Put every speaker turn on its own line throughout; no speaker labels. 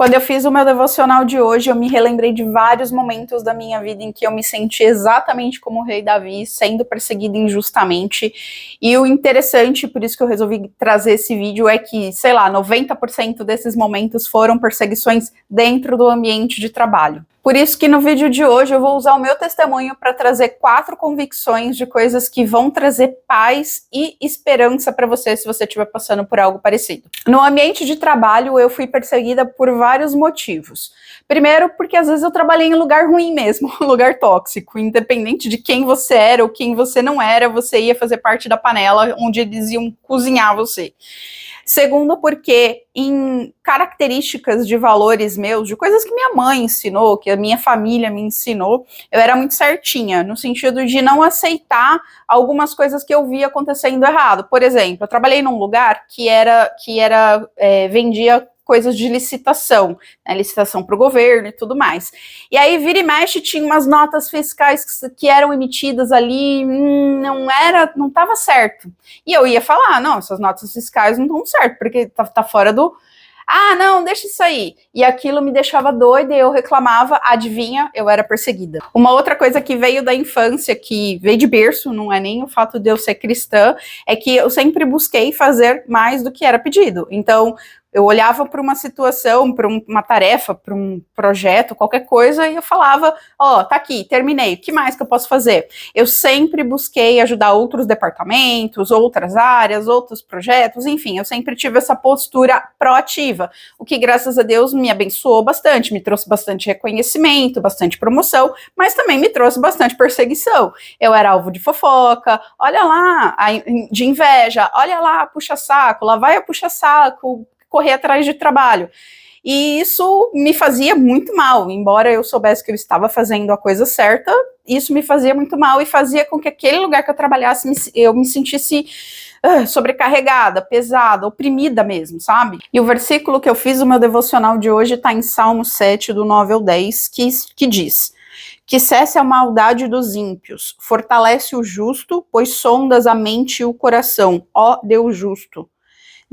Quando eu fiz o meu devocional de hoje, eu me relembrei de vários momentos da minha vida em que eu me senti exatamente como o rei Davi, sendo perseguido injustamente. E o interessante, por isso que eu resolvi trazer esse vídeo, é que, sei lá, 90% desses momentos foram perseguições dentro do ambiente de trabalho. Por isso que no vídeo de hoje eu vou usar o meu testemunho para trazer 4 convicções de coisas que vão trazer paz e esperança para você se você estiver passando por algo parecido. No ambiente de trabalho eu fui perseguida por vários motivos. Primeiro, porque às vezes eu trabalhei em lugar ruim mesmo, um lugar tóxico. Independente de quem você era ou quem você não era, você ia fazer parte da panela onde eles iam cozinhar você. Segundo, porque em características de valores meus, de coisas que minha mãe ensinou, que a minha família me ensinou, eu era muito certinha, no sentido de não aceitar algumas coisas que eu via acontecendo errado. Por exemplo, eu trabalhei num lugar que vendia coisas de licitação, né, licitação para o governo e tudo mais. E aí, vira e mexe, tinha umas notas fiscais que eram emitidas ali, não estava certo. E eu ia falar, não, essas notas fiscais não estão certo, porque tá fora do... Ah, não, deixa isso aí. E aquilo me deixava doida e eu reclamava, adivinha, eu era perseguida. Uma outra coisa que veio da infância, que veio de berço, não é nem o fato de eu ser cristã, é que eu sempre busquei fazer mais do que era pedido. Então, eu olhava para uma situação, para uma tarefa, para um projeto, qualquer coisa, e eu falava, ó, tá aqui, terminei, o que mais que eu posso fazer? Eu sempre busquei ajudar outros departamentos, outras áreas, outros projetos, enfim, eu sempre tive essa postura proativa, o que, graças a Deus, me abençoou bastante, me trouxe bastante reconhecimento, bastante promoção, mas também me trouxe bastante perseguição. Eu era alvo de fofoca, olha lá, de inveja, olha lá, puxa-saco, lá vai a puxa-saco, correr atrás de trabalho. E isso me fazia muito mal, embora eu soubesse que eu estava fazendo a coisa certa, isso me fazia muito mal e fazia com que aquele lugar que eu trabalhasse, eu me sentisse sobrecarregada, pesada, oprimida mesmo, sabe? E o versículo que eu fiz o meu devocional de hoje está em Salmo 7, do 9 ao 10, que diz: que cesse a maldade dos ímpios, fortalece o justo, pois sondas a mente e o coração, ó Deus justo.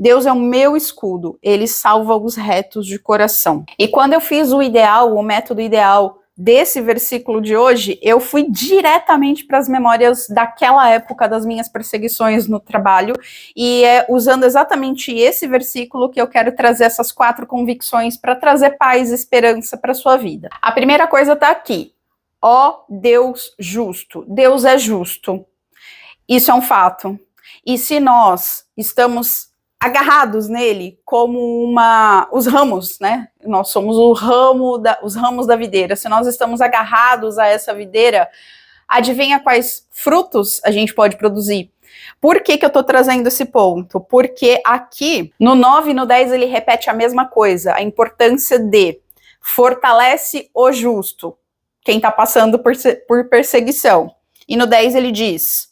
Deus é o meu escudo, ele salva os retos de coração. E quando eu fiz o método ideal desse versículo de hoje, eu fui diretamente para as memórias daquela época das minhas perseguições no trabalho, e é usando exatamente esse versículo que eu quero trazer essas 4 convicções para trazer paz e esperança para a sua vida. A primeira coisa está aqui, ó Deus justo, Deus é justo, isso é um fato. E se nós estamos agarrados nele como os ramos, né? Nós somos os ramos da videira. Se nós estamos agarrados a essa videira, adivinha quais frutos a gente pode produzir? Por que eu estou trazendo esse ponto? Porque aqui, no 9 e no 10, ele repete a mesma coisa, a importância de fortalece o justo, quem está passando por perseguição. E no 10 ele diz: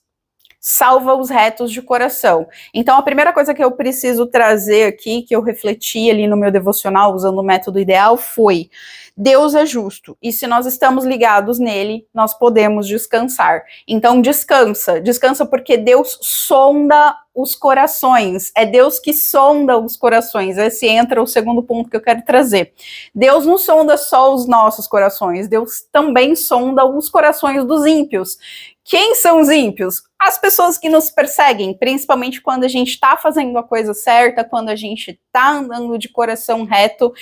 salva os retos de coração. Então, a primeira coisa que eu preciso trazer aqui, que eu refleti ali no meu devocional, usando o método ideal, foi: Deus é justo, e se nós estamos ligados nele, nós podemos descansar. Então, descansa porque Deus sonda os corações, é Deus que sonda os corações. Esse entra o segundo ponto que eu quero trazer. Deus não sonda só os nossos corações, Deus também sonda os corações dos ímpios. Quem são os ímpios? As pessoas que nos perseguem, principalmente quando a gente está fazendo a coisa certa, quando a gente está andando de coração reto.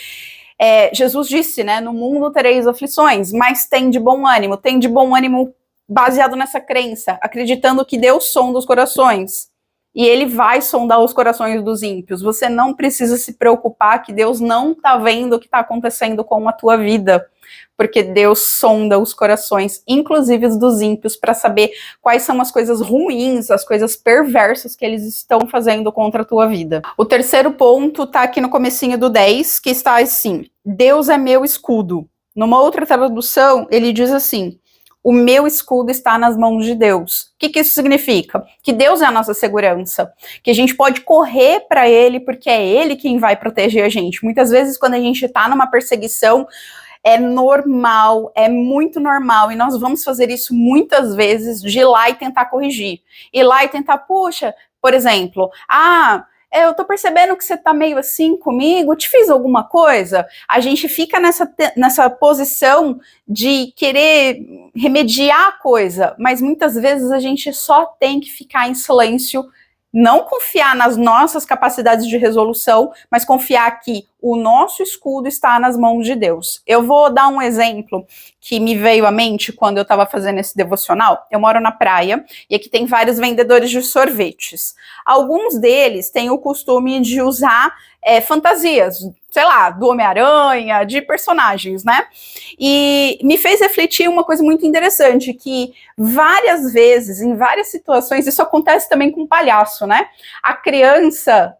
Jesus disse, né, no mundo tereis aflições, mas tem de bom ânimo baseado nessa crença, acreditando que Deus sonda os corações. E ele vai sondar os corações dos ímpios. Você não precisa se preocupar que Deus não está vendo o que está acontecendo com a tua vida, porque Deus sonda os corações, inclusive os dos ímpios, para saber quais são as coisas ruins, as coisas perversas que eles estão fazendo contra a tua vida. O terceiro ponto está aqui no comecinho do 10, que está assim: Deus é meu escudo. Numa outra tradução, ele diz assim: o meu escudo está nas mãos de Deus. O que isso significa? Que Deus é a nossa segurança, que a gente pode correr para Ele, porque é Ele quem vai proteger a gente. Muitas vezes, quando a gente está numa perseguição, é normal, é muito normal, e nós vamos fazer isso muitas vezes, de ir lá e tentar corrigir. Ir lá e tentar, puxa, por exemplo, eu tô percebendo que você tá meio assim comigo, te fiz alguma coisa? A gente fica nessa posição de querer remediar a coisa, mas muitas vezes a gente só tem que ficar em silêncio, não confiar nas nossas capacidades de resolução, mas confiar que o nosso escudo está nas mãos de Deus. Eu vou dar um exemplo que me veio à mente quando eu estava fazendo esse devocional. Eu moro na praia e aqui tem vários vendedores de sorvetes. Alguns deles têm o costume de usar fantasias, sei lá, do Homem-Aranha, de personagens, né? E me fez refletir uma coisa muito interessante, que várias vezes, em várias situações, isso acontece também com palhaço, né? A criança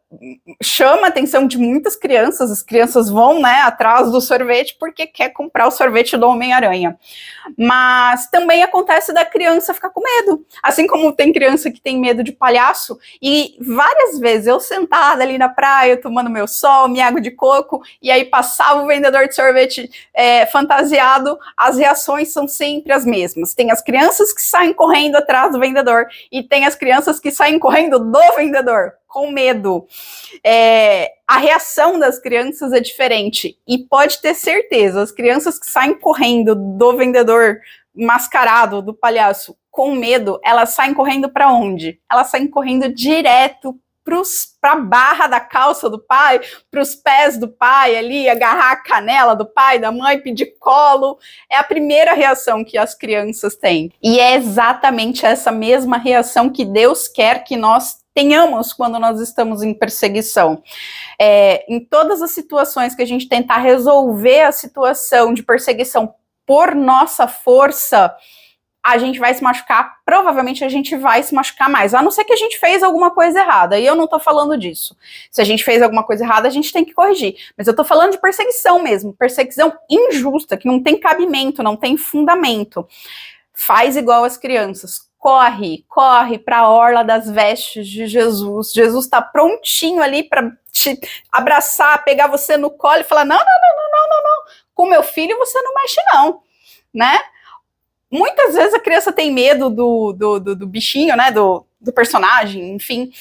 chama a atenção de muitas crianças, as crianças vão, né, atrás do sorvete porque quer comprar o sorvete do Homem-Aranha. Mas também acontece da criança ficar com medo, assim como tem criança que tem medo de palhaço, e várias vezes eu sentada ali na praia, tomando meu sol, minha água de coco, e aí passava o vendedor de sorvete fantasiado, as reações são sempre as mesmas. Tem as crianças que saem correndo atrás do vendedor, e tem as crianças que saem correndo do vendedor, com medo. A reação das crianças é diferente, e pode ter certeza, as crianças que saem correndo do vendedor mascarado, do palhaço, com medo, elas saem correndo para onde? Elas saem correndo direto para a barra da calça do pai, para os pés do pai ali, agarrar a canela do pai, da mãe, pedir colo. É a primeira reação que as crianças têm. E é exatamente essa mesma reação que Deus quer que nós tenhamos quando nós estamos em perseguição. Em todas as situações que a gente tentar resolver a situação de perseguição por nossa força, a gente vai se machucar, provavelmente a gente vai se machucar mais, a não ser que a gente fez alguma coisa errada, e eu não tô falando disso. Se a gente fez alguma coisa errada, a gente tem que corrigir, mas eu tô falando de perseguição mesmo, perseguição injusta, que não tem cabimento, não tem fundamento. Faz igual as crianças, corre para a orla das vestes de Jesus. Jesus está prontinho ali para te abraçar, pegar você no colo e falar, não, com meu filho você não mexe não, né? Muitas vezes a criança tem medo do bichinho, né, do personagem, enfim.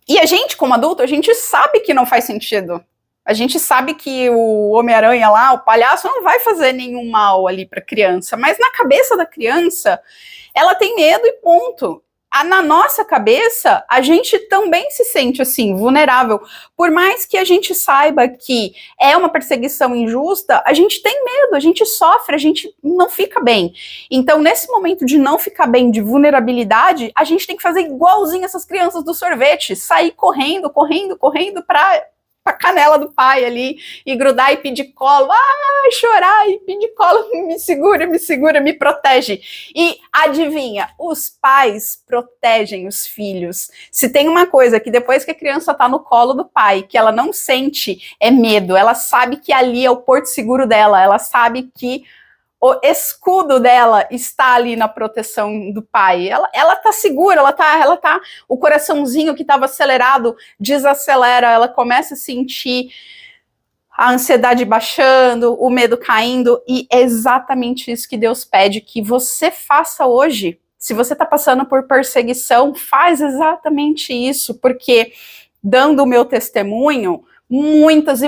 E a gente, como adulto, a gente sabe que não faz sentido. A gente sabe que o Homem-Aranha lá, o palhaço, não vai fazer nenhum mal ali para a criança, mas na cabeça da criança, ela tem medo e ponto. Na nossa cabeça, a gente também se sente assim, vulnerável. Por mais que a gente saiba que é uma perseguição injusta, a gente tem medo, a gente sofre, a gente não fica bem. Então, nesse momento de não ficar bem, de vulnerabilidade, a gente tem que fazer igualzinho essas crianças do sorvete, sair correndo para a canela do pai ali, e grudar e pedir colo, chorar e pedir colo, me segura, me protege. E adivinha, os pais protegem os filhos. Se tem uma coisa que depois que a criança tá no colo do pai, que ela não sente, é medo, ela sabe que ali é o porto seguro dela, ela sabe que o escudo dela está ali na proteção do pai. Ela tá segura, ela tá, o coraçãozinho que estava acelerado desacelera, ela começa a sentir a ansiedade baixando, o medo caindo, e é exatamente isso que Deus pede que você faça hoje. Se você está passando por perseguição, faz exatamente isso, porque dando o meu testemunho, muitas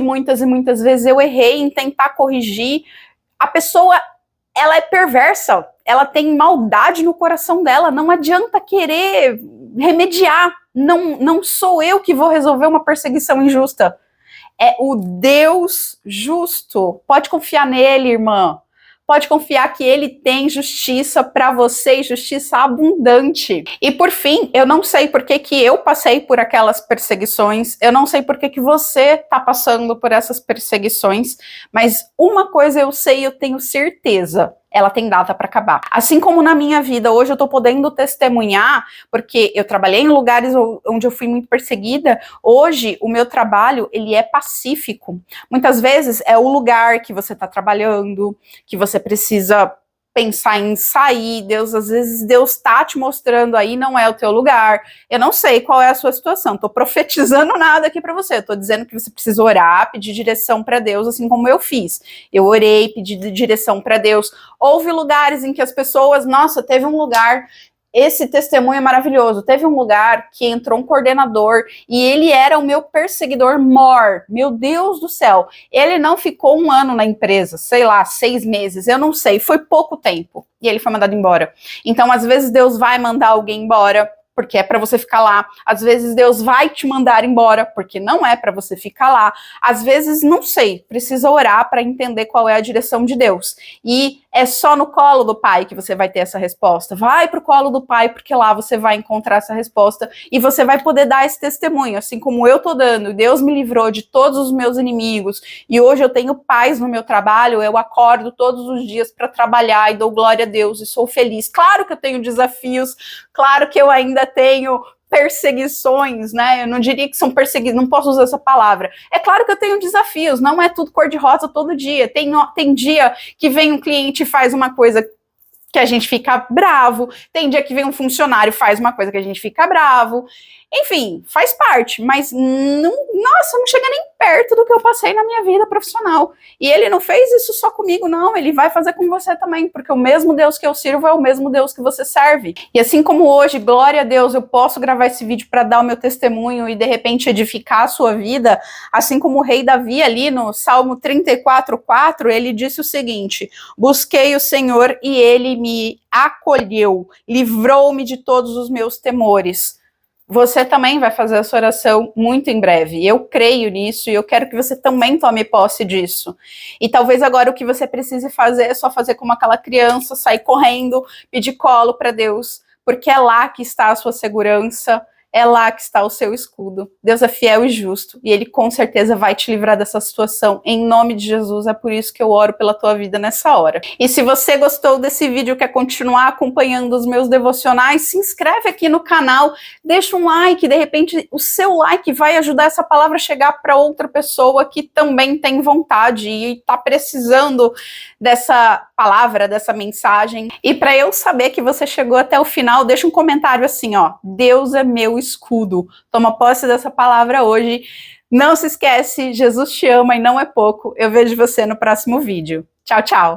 vezes eu errei em tentar corrigir. A pessoa, ela é perversa, ela tem maldade no coração dela, não adianta querer remediar, não sou eu que vou resolver uma perseguição injusta, é o Deus justo. Pode confiar nele, irmã, pode confiar que ele tem justiça para você, justiça abundante. E por fim, eu não sei por que eu passei por aquelas perseguições, eu não sei por que você está passando por essas perseguições, mas uma coisa eu sei, eu tenho certeza, ela tem data para acabar. Assim como na minha vida, hoje eu tô podendo testemunhar, porque eu trabalhei em lugares onde eu fui muito perseguida, hoje o meu trabalho, ele é pacífico. Muitas vezes é o lugar que você tá trabalhando, que você precisa pensar em sair, às vezes Deus tá te mostrando aí, não é o teu lugar. Eu não sei qual é a sua situação, tô profetizando nada aqui para você, eu tô dizendo que você precisa orar, pedir direção para Deus, assim como eu fiz. Eu orei, pedi direção para Deus. Houve lugares em que as pessoas, nossa, teve um lugar Esse testemunho é maravilhoso. Teve um lugar que entrou um coordenador e ele era o meu perseguidor mor. Meu Deus do céu. Ele não ficou 1 ano na empresa, sei lá, 6 meses, eu não sei. Foi pouco tempo. E ele foi mandado embora. Então, às vezes, Deus vai mandar alguém embora, porque é para você ficar lá. Às vezes Deus vai te mandar embora, porque não é para você ficar lá. Às vezes, não sei, precisa orar para entender qual é a direção de Deus. E é só no colo do Pai que você vai ter essa resposta. Vai pro colo do Pai, porque lá você vai encontrar essa resposta e você vai poder dar esse testemunho, assim como eu tô dando. Deus me livrou de todos os meus inimigos e hoje eu tenho paz no meu trabalho, eu acordo todos os dias para trabalhar e dou glória a Deus e sou feliz. Claro que eu tenho desafios, claro que eu ainda tenho perseguições, né? Eu não diria que são perseguições, não posso usar essa palavra. É claro que eu tenho desafios, não é tudo cor-de-rosa todo dia. Tem dia que vem um cliente e faz uma coisa que a gente fica bravo, tem dia que vem um funcionário e faz uma coisa que a gente fica bravo. Enfim, faz parte, mas nossa, não chega nem perto do que eu passei na minha vida profissional. E ele não fez isso só comigo, não, ele vai fazer com você também, porque o mesmo Deus que eu sirvo é o mesmo Deus que você serve. E assim como hoje, glória a Deus, eu posso gravar esse vídeo para dar o meu testemunho e de repente edificar a sua vida, assim como o rei Davi ali no Salmo 34:4, ele disse o seguinte: busquei o Senhor e ele me acolheu, livrou-me de todos os meus temores. Você também vai fazer essa oração muito em breve. Eu creio nisso e eu quero que você também tome posse disso. E talvez agora o que você precise fazer é só fazer como aquela criança, sair correndo, pedir colo para Deus, porque é lá que está a sua segurança, é lá que está o seu escudo. Deus é fiel e justo, e Ele com certeza vai te livrar dessa situação, em nome de Jesus. É por isso que eu oro pela tua vida nessa hora. E se você gostou desse vídeo, quer continuar acompanhando os meus devocionais, se inscreve aqui no canal, deixa um like, de repente o seu like vai ajudar essa palavra a chegar para outra pessoa que também tem vontade e está precisando dessa palavra, dessa mensagem. E para eu saber que você chegou até o final, deixa um comentário assim, ó: Deus é meu escudo. Toma posse dessa palavra hoje. Não se esquece, Jesus te ama e não é pouco. Eu vejo você no próximo vídeo. Tchau, tchau.